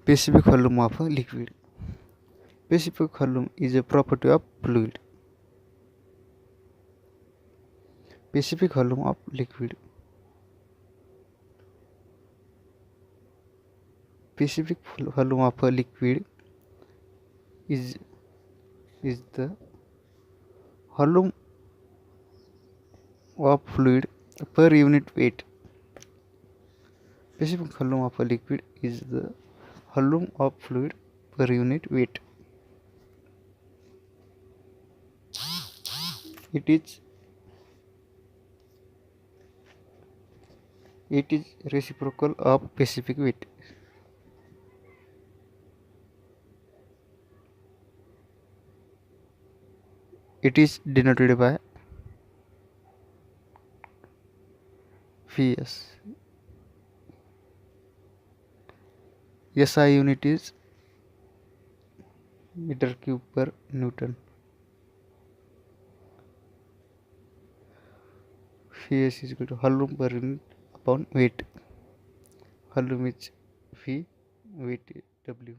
Specific volume of a liquid. Specific volume is a property of fluid. Specific volume of liquid. Specific volume of a liquid is the volume of fluid per unit weight. Specific volume of a liquid is the volume of fluid per unit weight. It is reciprocal of specific weight. It is denoted by Vs. SI unit is meter cube per Newton. Vs is equal to volume per unit upon weight. Volume is V, weight is W.